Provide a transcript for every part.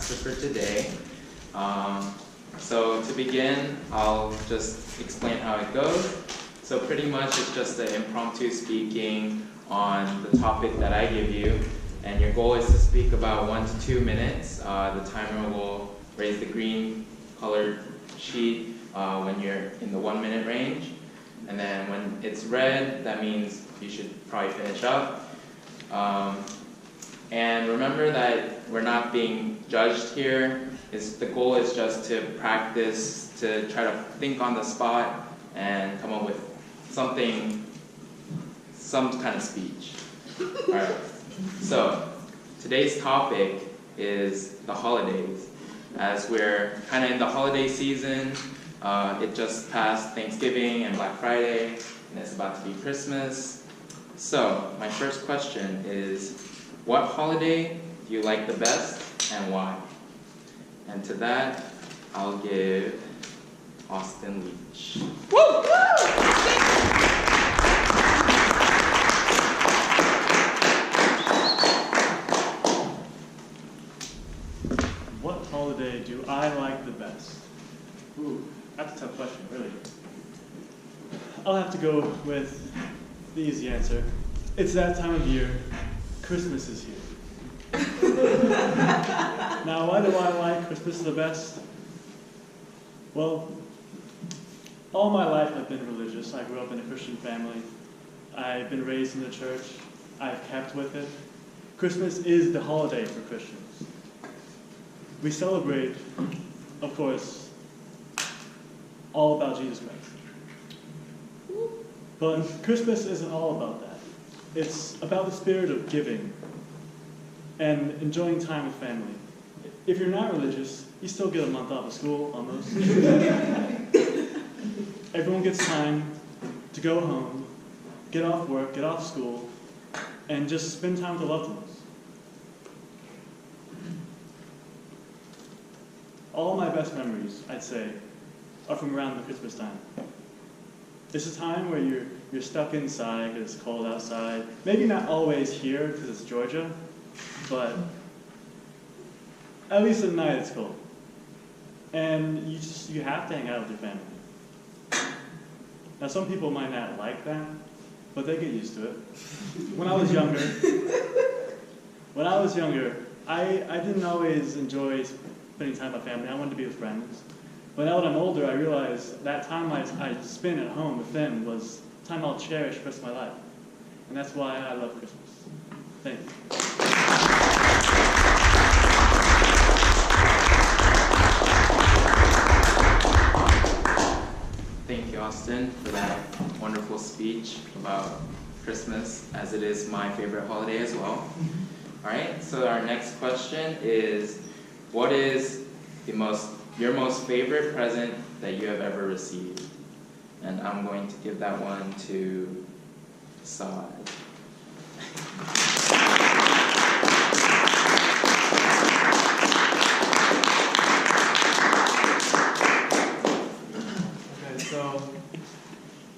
pastor for today. So to begin, I'll just explain how it goes. So pretty much it's just an impromptu speaking on the topic that I give you. And your goal is to speak about 1 to 2 minutes. The timer will raise the green colored sheet when you're in the 1 minute range. And then when it's red, that means you should probably finish up. And remember that we're not being judged here. The goal is just to practice, to try to think on the spot and come up with some kind of speech. All right. So today's topic is the holidays. As we're kind of in the holiday season, it just passed Thanksgiving and Black Friday, and it's about to be Christmas. So my first question is, what holiday do you like the best and why? And to that, I'll give Austin Leach. Woo! What holiday do I like the best? Ooh, that's a tough question, really. I'll have to go with the easy answer. It's that time of year. Christmas is here. Now, why do I like Christmas the best? Well, all my life I've been religious. I grew up in a Christian family. I've been raised in the church. I've kept with it. Christmas is the holiday for Christians. We celebrate, of course, all about Jesus Christ. But Christmas isn't all about that. It's about the spirit of giving and enjoying time with family. If you're not religious, you still get a month off of school, almost. Everyone gets time to go home, get off work, get off school, and just spend time with the loved ones. All my best memories, I'd say, are from around the Christmas time. It's a time where you're stuck inside because it's cold outside. Maybe not always here because it's Georgia, but at least at night it's cold. And you have to hang out with your family. Now some people might not like that, but they get used to it. When I was younger, I didn't always enjoy spending time with my family. I wanted to be with friends. But now that I'm older, I realize that time I spent at home with them was time I'll cherish the rest of my life. And that's why I love Christmas. Thank you. Thank you, Austin, for that wonderful speech about Christmas, as it is my favorite holiday as well. All right, so our next question is, what is your most favorite present that you have ever received? And I'm going to give that one to Saad. Okay, so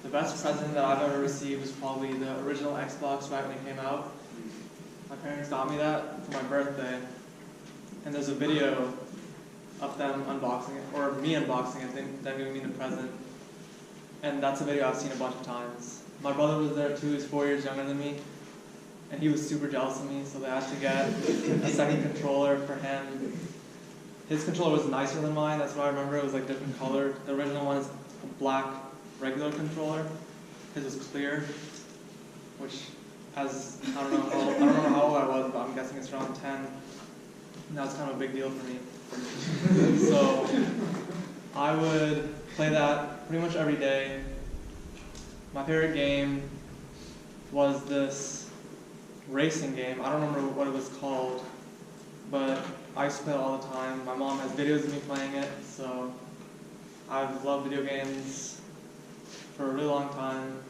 the best present that I've ever received was probably the original Xbox right when it came out. My parents got me that for my birthday. And there's a video of them unboxing it, or me unboxing it, them giving me the present. And that's a video I've seen a bunch of times. My brother was there too, he's 4 years younger than me, and he was super jealous of me, so they had to get a second controller for him. His controller was nicer than mine, that's what I remember, it was like different colored. The original one is a black regular controller. His was clear, which I don't know how old I was, but I'm guessing it's around 10. And that was kind of a big deal for me. So I would play that pretty much every day. My favorite game was this racing game. I don't remember what it was called, but I used to play it all the time. My mom has videos of me playing it, so I've loved video games for a really long time.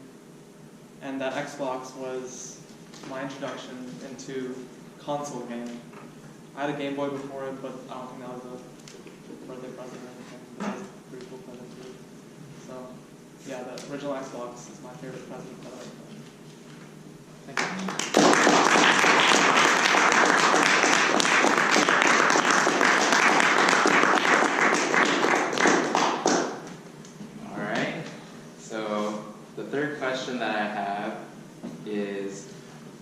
And that Xbox was my introduction into console gaming. I had a Game Boy before it, but I don't think that was a birthday present or anything. But that was a pretty cool present too. So, yeah, the original Xbox is my favorite present that I've done. Thank you. question that I have is,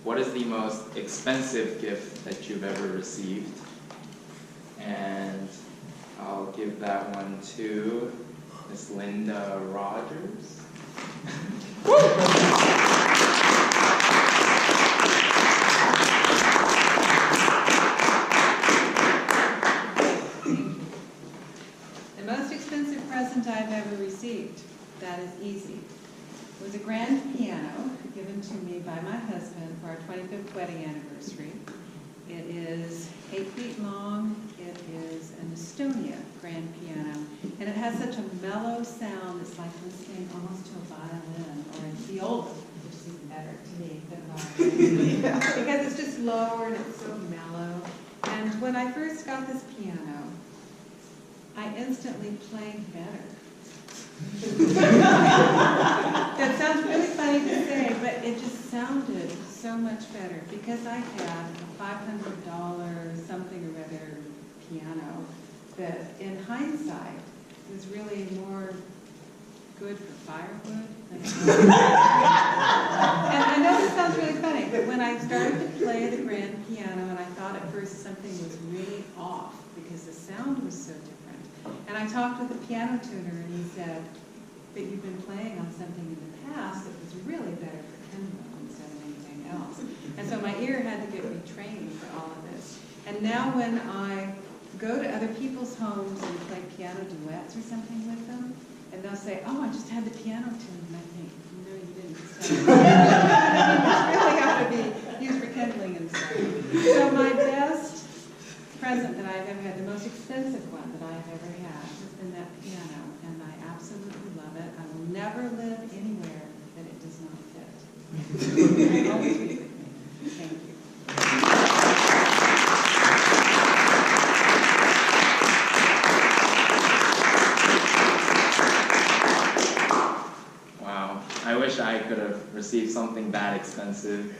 what is the most expensive gift that you've ever received? And I'll give that one to Miss Linda Rogers. The most expensive present I've ever received, that is easy, was a grand piano given to me by my husband for our 25th wedding anniversary. It is 8 feet long. It is an Estonia grand piano, and it has such a mellow sound. It's like listening almost to a violin or a viola, which is even better to me than a violin, because it's just lower and it's so mellow. And when I first got this piano, I instantly played better. That sounds really funny to say, but it just sounded so much better because I had a $500 something or other piano that in hindsight was really more good for firewood than it was. And I know this sounds really funny, but when I started to play the grand piano and I thought at first something was really off because the sound was so different. And I talked with the piano tuner, and he said that you've been playing on something in the past that was really better for kindling instead of anything else. And so my ear had to get retrained for all of this. And now when I go to other people's homes and play piano duets or something with them, and they'll say, "Oh, I just had the piano tuned," and I think, "No, you didn't. Just have it really ought to be used for kindling and stuff." So my best present that I've ever had, the most expensive one that I've ever had, has been that piano, and I absolutely love it. I will never live anywhere that it does not fit. It always be with me. Thank you. Wow, I wish I could have received something that expensive.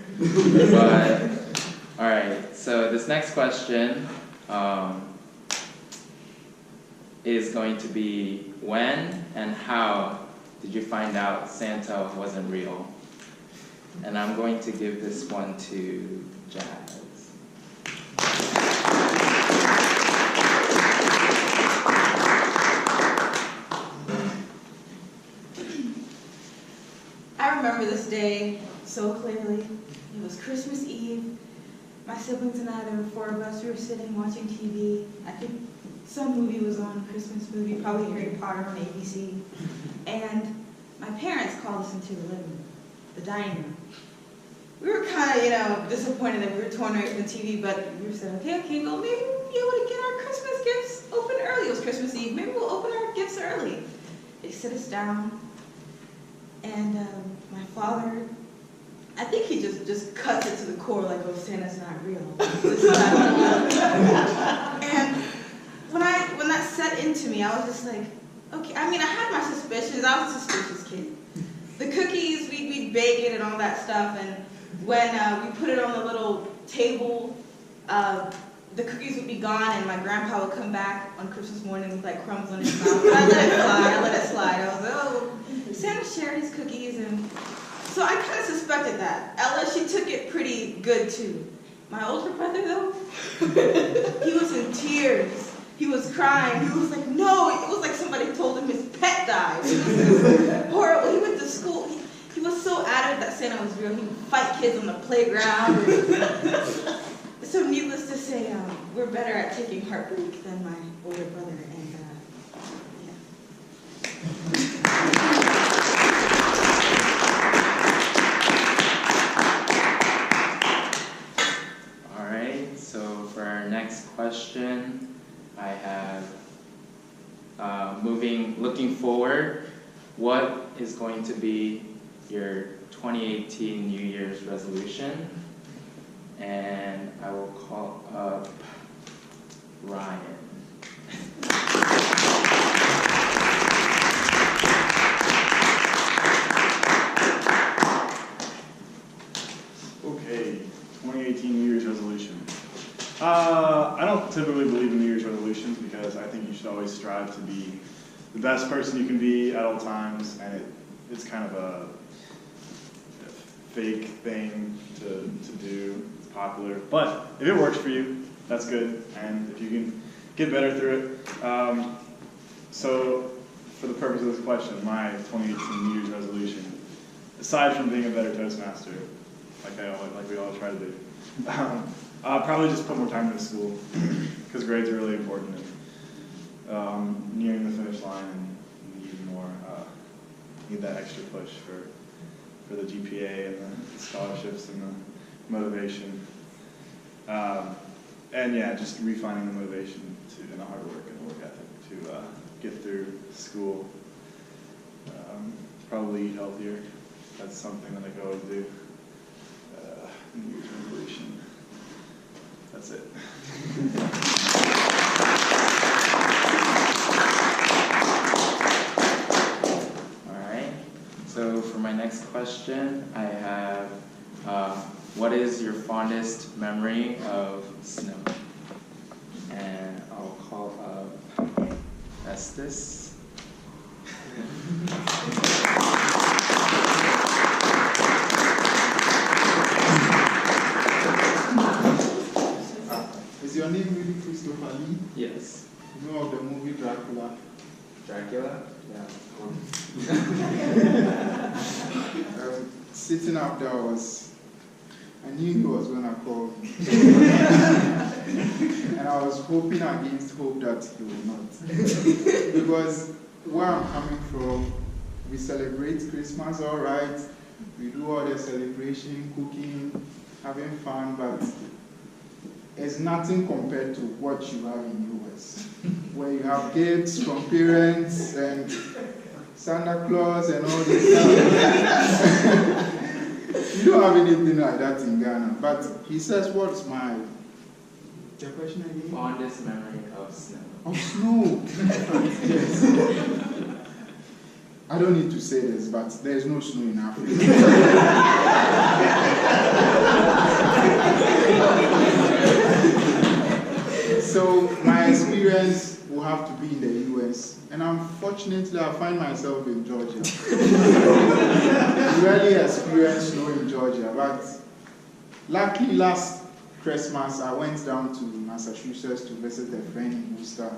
But, all right, so this next question is going to be, when and how did you find out Santa wasn't real? And I'm going to give this one to Jazz. I remember this day so clearly. It was Christmas Eve. My siblings and I, there were 4 of us, we were sitting watching TV. I think some movie was on, a Christmas movie, probably Harry Potter on ABC. And my parents called us into the living room, the dining room. We were kind of, disappointed that we were torn away from the TV, but we said, okay, well, maybe we'll be able to get our Christmas gifts open early. It was Christmas Eve. Maybe we'll open our gifts early. They sit us down, and my father, I think he just cuts it to the core, like, oh, Santa's not real. This is not real. And when that set into me, I was just like, okay. I mean, I had my suspicions. I was a suspicious kid. The cookies, we'd bake it and all that stuff, and when we put it on the little table, the cookies would be gone, and my grandpa would come back on Christmas morning with like crumbs on his mouth. But I let it slide. I was like, oh, Santa shared his cookies, and so I kind of suspected that. Ella, she took it pretty good too. My older brother, though, he was in tears. He was crying. He was like, no, it was like somebody told him his pet died. It was horrible. He went to school. He was so adamant that Santa was real. He would fight kids on the playground. So needless to say, we're better at taking heartbreak than my older brother. And yeah. All right, so for our next question, I have, looking forward, what is going to be your 2018 New Year's resolution? And I will call up Ryan. Okay, 2018 New Year's resolution. I don't typically believe in New Year's resolutions because I think you should always strive to be the best person you can be at all times, and it's kind of a fake thing to do. It's popular. But if it works for you, that's good. And if you can get better through it. So for the purpose of this question, my 2018 New Year's resolution, aside from being a better Toastmaster, like we all try to do, I'll probably just put more time into school because grades are really important. And nearing the finish line and need that extra push for the GPA and the scholarships and the motivation. And yeah, just refining the motivation and the hard work and the work ethic to get through school. Probably eat healthier. That's something that I could always do. New Year's resolution. That's it. All right. So for my next question, I have, what is your fondest memory of snow? And I'll call up Estes. Is your name really Christopher Lee? Yes. You know of the movie Dracula? Dracula? Yeah. Sitting up there I knew he was going to call me. And I was hoping against hope that he would not. Because where I'm coming from, we celebrate Christmas, all right. We do all the celebration, cooking, having fun, but it's nothing compared to what you have in US, where you have gifts from parents and Santa Claus and all this stuff. You don't have anything like that in Ghana. But he says, what's the question again? Fondest memory of snow. Of snow. Yes. I don't need to say this, but there's no snow in Africa. So my experience will have to be in the US. And unfortunately, I find myself in Georgia. Rarely experience snow in Georgia, but luckily last Christmas, I went down to Massachusetts to visit a friend in Worcester.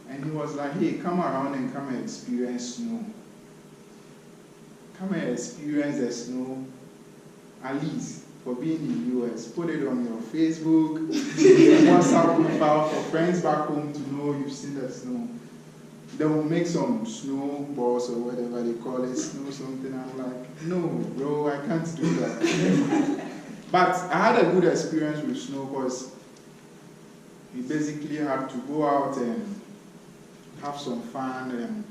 And he was like, hey, come around and come and experience snow. Come and experience the snow, at least for being in the US. Put it on your Facebook, WhatsApp profile for friends back home to know you've seen the snow. Then we'll make some snowballs or whatever they call it, snow something. I'm like, no, bro, I can't do that. But I had a good experience with snow because we basically had to go out and have some fun and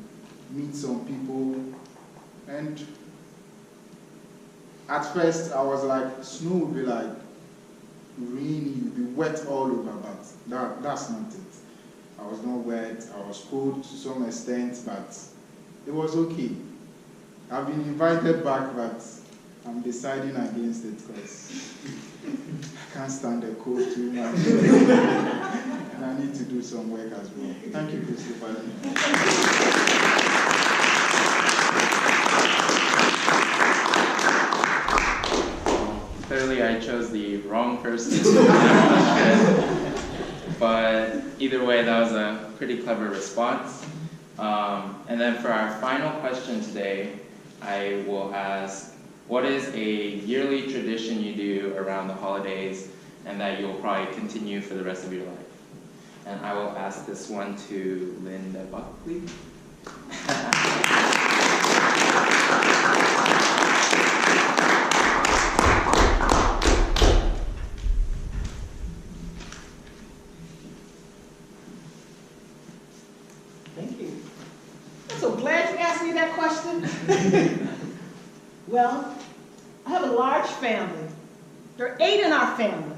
meet some people. And at first I was like, snow would be like rainy, you'd be wet all over, but that's not it. I was not wet, I was cold to some extent, but it was okay. I've been invited back, but I'm deciding against it because I can't stand the cold too much. And I need to do some work as well. Thank you, Christopher. Clearly, I chose the wrong person to answer that question. But either way, that was a pretty clever response. And then for our final question today, I will ask, what is a yearly tradition you do around the holidays and that you'll probably continue for the rest of your life? And I will ask this one to Linda Buckley. Thank you. I'm so glad you asked me that question. Well, I have a large family. There are 8 in our family.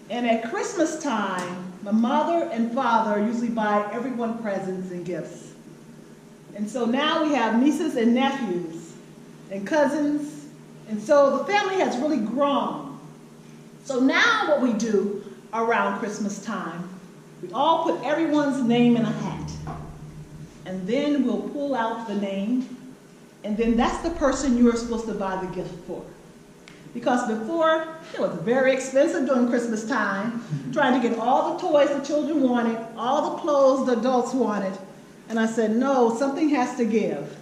And at Christmas time, my mother and father usually buy everyone presents and gifts. And so now we have nieces and nephews and cousins. And so the family has really grown. So now what we do around Christmas time, we all put everyone's name in a hat. And then we'll pull out the name And then that's the person you are supposed to buy the gift for. Because before, it was very expensive during Christmas time, trying to get all the toys the children wanted, all the clothes the adults wanted. And I said, no, something has to give.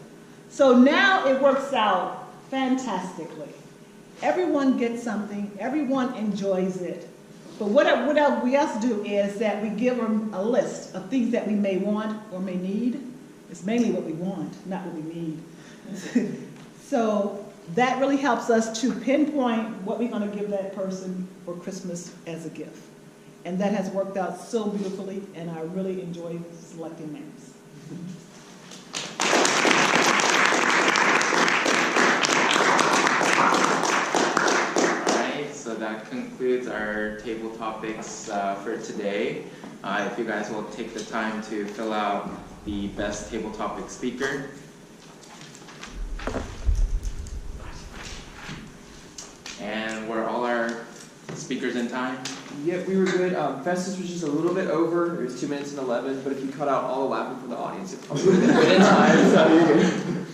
So now it works out fantastically. Everyone gets something, everyone enjoys it. But what we also do is that we give them a list of things that we may want or may need. It's mainly what we want, not what we need. So that really helps us to pinpoint what we're going to give that person for Christmas as a gift. And that has worked out so beautifully, and I really enjoy selecting names. Alright, so that concludes our table topics for today. If you guys will take the time to fill out the best table topic speaker. And were all our speakers in time? Yep, we were good. Festus was just a little bit over. It was 2 minutes and 11, but if you cut out all the laughing from the audience, it probably would have been good in time, so you're good.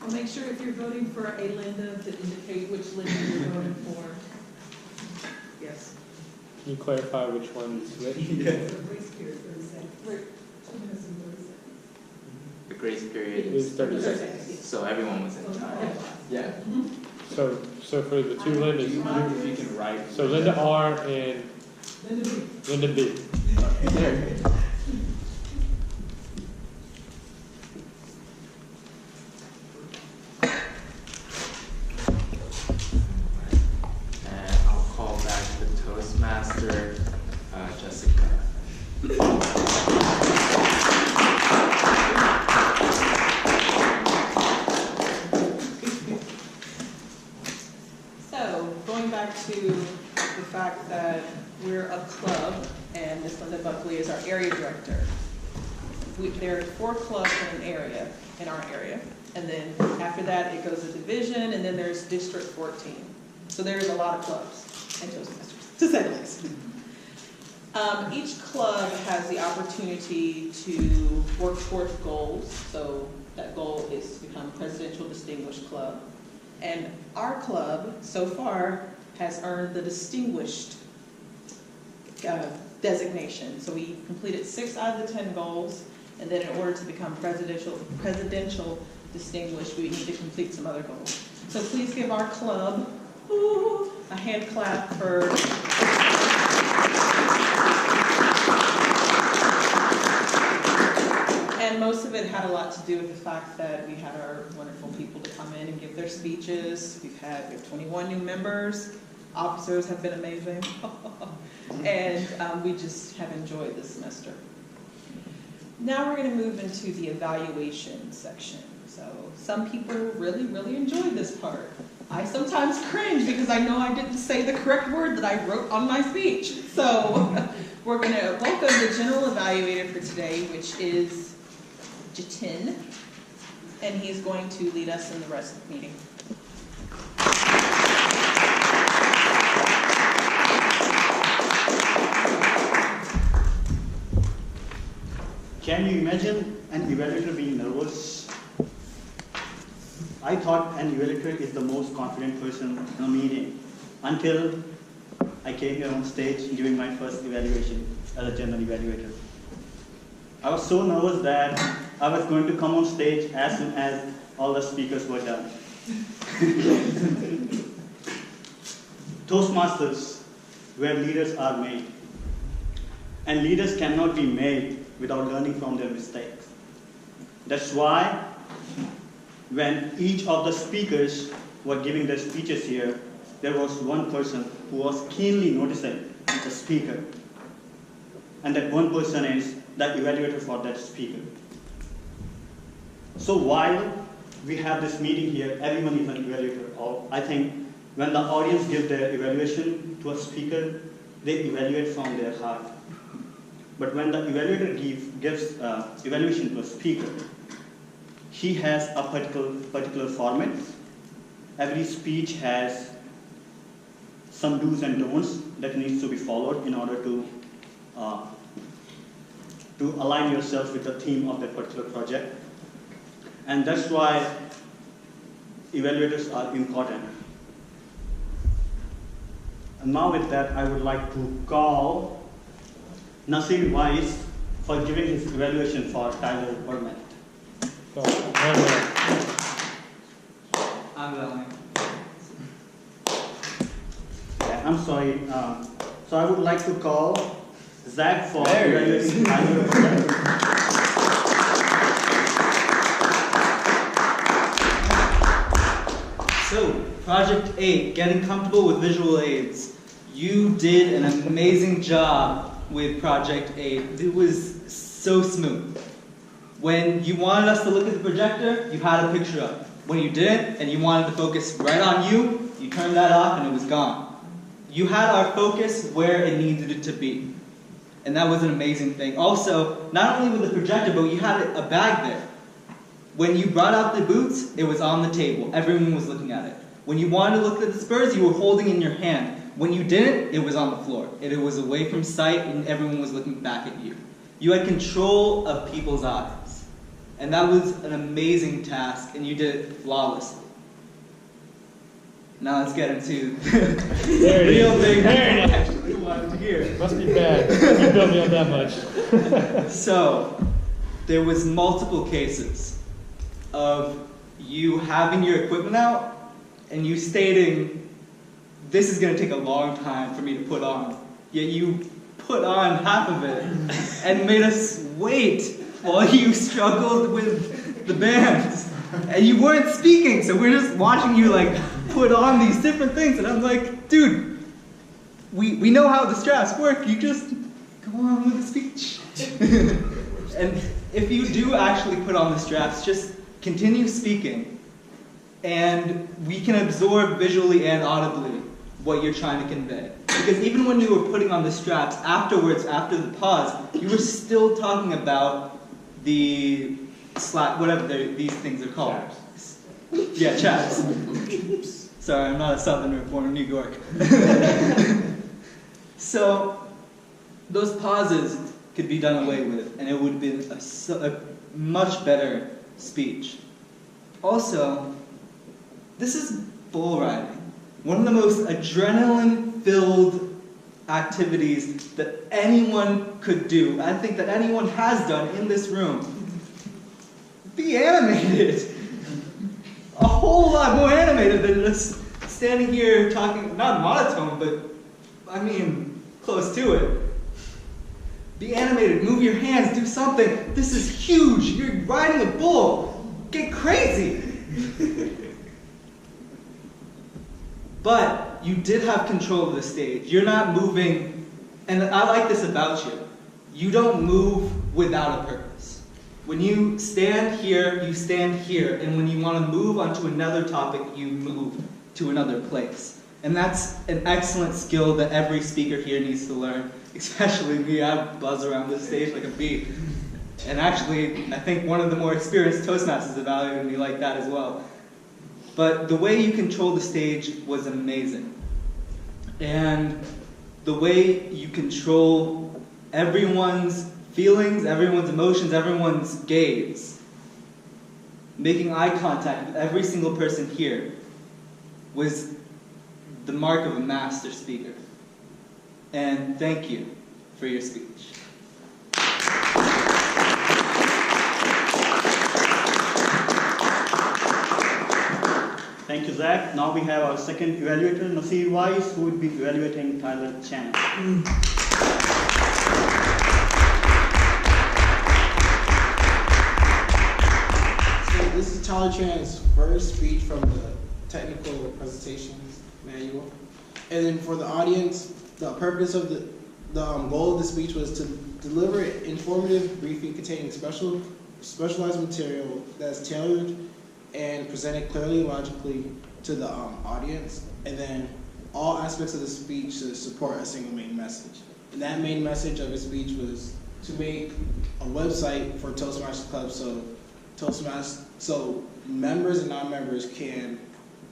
Well, make sure if you're voting for a Linda to indicate which Linda you're voting for. Yes. Can you clarify which one is which? Grace period, 30 seconds. 2 minutes and 30 seconds. The grace period It was is 30 seconds. so everyone was in time. Yeah. So for the two Lindas, Do you mind if you can write? so Linda R and Linda B. There. And I'll call back the Toastmaster, Jessica. So, going back to the fact that we're a club, and Miss Linda Buckley is our area director. There are 4 clubs in an area, in our area, and then after that it goes to division, and then there's District 14. So there's a lot of clubs and Toastmasters, to say the least. Each club has the opportunity to work towards goals. So that goal is to become Presidential Distinguished Club. And our club, so far, has earned the Distinguished designation. So we completed 6 out of the 10 goals, and then in order to become Presidential Distinguished, we need to complete some other goals. So please give our club a hand clap for... And most of it had a lot to do with the fact that we had our wonderful people to come in and give their speeches. We have 21 new members. Officers have been amazing. And we just have enjoyed this semester. Now we're going to move into the evaluation section. So some people really, really enjoyed this part. I sometimes cringe because I know I didn't say the correct word that I wrote on my speech. So we're going to welcome the general evaluator for today, which is Jatin, and he's going to lead us in the rest of the meeting. Can you imagine an evaluator being nervous? I thought an evaluator is the most confident person in a meeting until I came here on stage during my first evaluation as a general evaluator. I was so nervous that I was going to come on stage as soon as all the speakers were done. Toastmasters, where leaders are made. And leaders cannot be made without learning from their mistakes. That's why when each of the speakers were giving their speeches here, there was one person who was keenly noticing the speaker. And that one person is the evaluator for that speaker. So while we have this meeting here, everyone is an evaluator. I think when the audience gives their evaluation to a speaker, they evaluate from their heart. But when the evaluator gives evaluation to a speaker, he has a particular format. Every speech has some do's and don'ts that needs to be followed in order to to align yourself with the theme of that particular project. And that's why evaluators are important. And now with that, I would like to call Nasir Weiss for giving his evaluation for Tyler Permit. I'm going. Yeah, I'm sorry. So I would like to call Zach for evaluating Tyler Permit. So, Project 8, getting comfortable with visual aids. You did an amazing job with Project 8. It was so smooth. When you wanted us to look at the projector, you had a picture up. When you didn't, and you wanted to focus right on you, you turned that off and it was gone. You had our focus where it needed it to be. And that was an amazing thing. Also, not only with the projector, but you had a bag there. When you brought out the boots, it was on the table. Everyone was looking at it. When you wanted to look at the spurs, you were holding in your hand. When you didn't, it was on the floor. It was away from sight, and everyone was looking back at you. You had control of people's eyes. And that was an amazing task, and you did it flawlessly. Now let's get into the real thing I actually wanted to hear. Must be bad. You built me up that much. So, there was multiple cases of you having your equipment out and you stating, this is going to take a long time for me to put on. Yet you put on half of it and made us wait while you struggled with the bands. And you weren't speaking, so we're just watching you like put on these different things. And I'm like, dude, we know how the straps work. You just go on with the speech. And if you do actually put on the straps, just continue speaking, and we can absorb visually and audibly what you're trying to convey. Because even when you were putting on the straps, afterwards, after the pause, you were still talking about the whatever these things are called. Chaps. Yeah, chaps. Sorry, I'm not a southerner born in New York. So, those pauses could be done away with, and it would have been a much better speech. Also, this is bull riding. One of the most adrenaline-filled activities that anyone could do. I think that anyone has done in this room. Be animated. A whole lot more animated than just standing here talking, not monotone, but I mean, close to it. Be animated, move your hands, do something. This is huge. You're riding a bull. Get crazy. But you did have control of the stage. You're not moving, and I like this about you. You don't move without a purpose. When you stand here, and when you want to move onto another topic, you move to another place. And that's an excellent skill that every speaker here needs to learn. Especially me, I buzz around this stage like a bee. And actually, I think one of the more experienced Toastmasters evaluated me like that as well. But the way you controlled the stage was amazing. And the way you control everyone's feelings, everyone's emotions, everyone's gaze, making eye contact with every single person here, was the mark of a master speaker. And thank you for your speech. Thank you, Zach. Now we have our second evaluator, Nasir Weiss, who will be evaluating Tyler Chan. So this is Tyler Chan's first speech from the technical presentations manual. And then for the audience, the purpose of the goal of the speech was to deliver an informative briefing containing specialized material that's tailored and presented clearly and logically to the audience, and then all aspects of the speech to support a single main message. And that main message of his speech was to make a website for Toastmasters Club so members and non-members can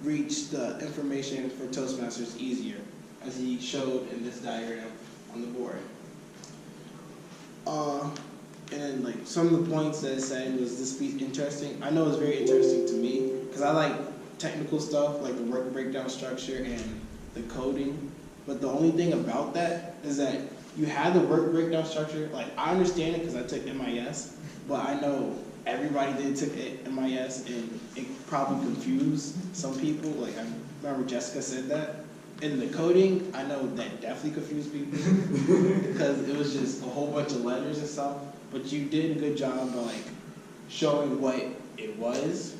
reach the information for Toastmasters easier, as he showed in this diagram on the board. And then like some of the points that it said was this speech interesting. I know it was very interesting to me because I like technical stuff like the work breakdown structure and the coding. But the only thing about that is that you had the work breakdown structure. Like I understand it because I took MIS, but I know everybody did took MIS and it probably confused some people. Like I remember Jessica said that. And the coding, I know that definitely confused people because it was just a whole bunch of letters and stuff. But you did a good job by like showing what it was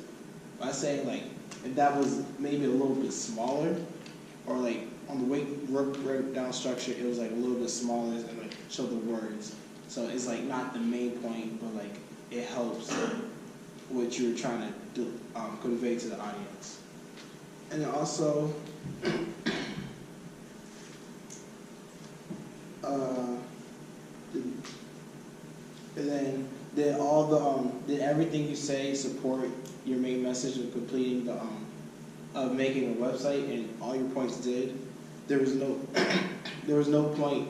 by saying like if that was maybe a little bit smaller, or like on the work breakdown structure, it was like a little bit smaller and like show the words. So it's like not the main point, but like it helps what you're trying to do, convey to the audience. And then also. And then did everything you say support your main message of completing the of making a website, and all your points did. There was no point